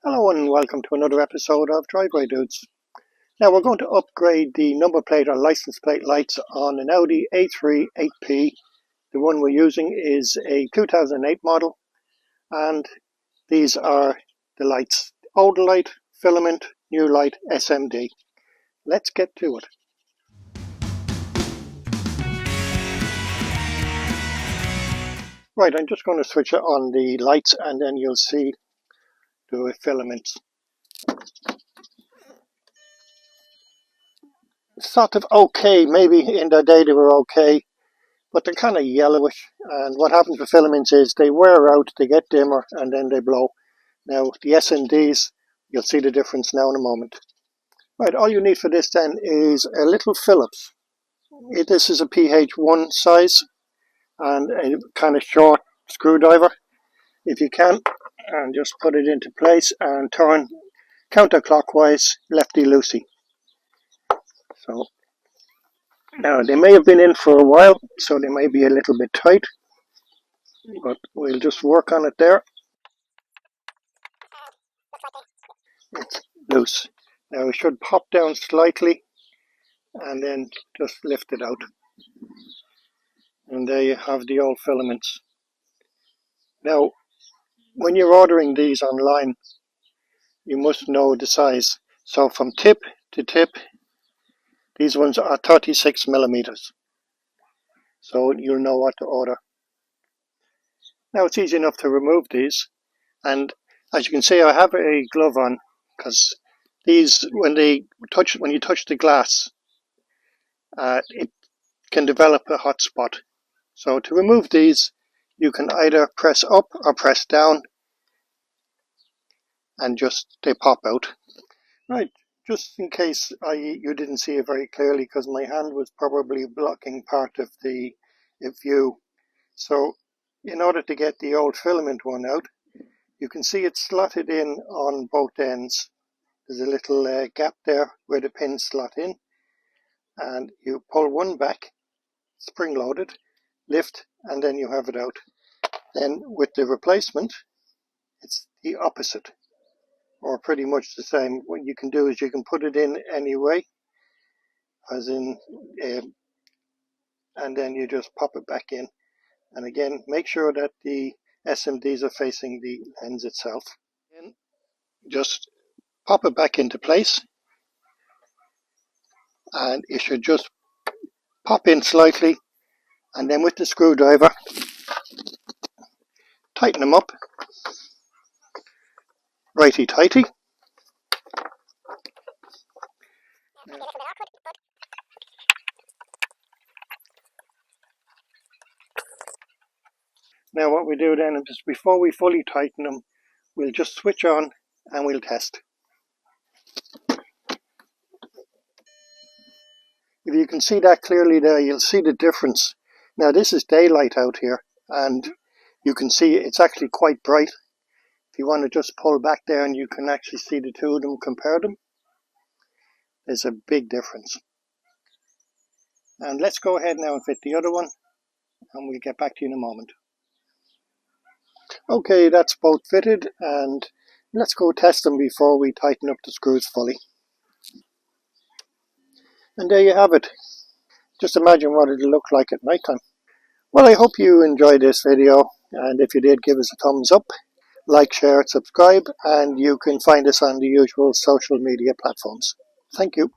Hello and welcome to another episode of Driveway Dudes. Now we're going to upgrade the number plate or license plate lights on an Audi A3 8P. The one we're using is a 2008 model, and these are the lights: old light, filament, new light, SMD. Let's get to it. Right, I'm just going to switch on the lights and then you'll see the filaments. Sort of okay, maybe in their day they were okay, but they're kind of yellowish, and what happens with filaments is they wear out, they get dimmer, and then they blow. Now the SMDs, you'll see the difference now in a moment. Right, all you need for this then is a little Phillips. This is a PH1 size and a kind of short screwdriver, if you can, and just put it into place and turn counterclockwise, lefty-loosey. So now they may have been in for a while, so they may be a little bit tight, but we'll just work on it there. It's loose. Now it should pop down slightly and then just lift it out. And there you have the old filaments. Now, when you're ordering these online, you must know the size. So from tip to tip, these ones are 36 millimeters. So you'll know what to order. Now it's easy enough to remove these, and as you can see, I have a glove on because these, when you touch the glass, it can develop a hot spot. So to remove these, you can either press up or press down, and just they pop out. Right, just in case you didn't see it very clearly, because my hand was probably blocking part of the view. So in order to get the old filament one out, you can see it's slotted in on both ends. There's a little gap there where the pins slot in, and you pull one back, spring loaded, lift, and then you have it out. Then with the replacement, it's the opposite, or pretty much the same. What you can do is you can put it in any way, as in, and then you just pop it back in. And again, make sure that the SMDs are facing the lens itself. And just pop it back into place, and it should just pop in slightly, and then with the screwdriver, tighten them up, righty-tighty. Now what we do then is, before we fully tighten them, we'll just switch on and we'll test. If you can see that clearly there, you'll see the difference. Now this is daylight out here, and you can see it's actually quite bright. If you want to just pull back there and you can actually see the two of them, compare them, there's a big difference. And let's go ahead now and fit the other one, and we'll get back to you in a moment. Okay, that's both fitted, and let's go test them before we tighten up the screws fully. And there you have it. Just imagine what it'll look like at night time. Well, I hope you enjoyed this video, and if you did, give us a thumbs up, like, share, subscribe, and you can find us on the usual social media platforms. Thank you.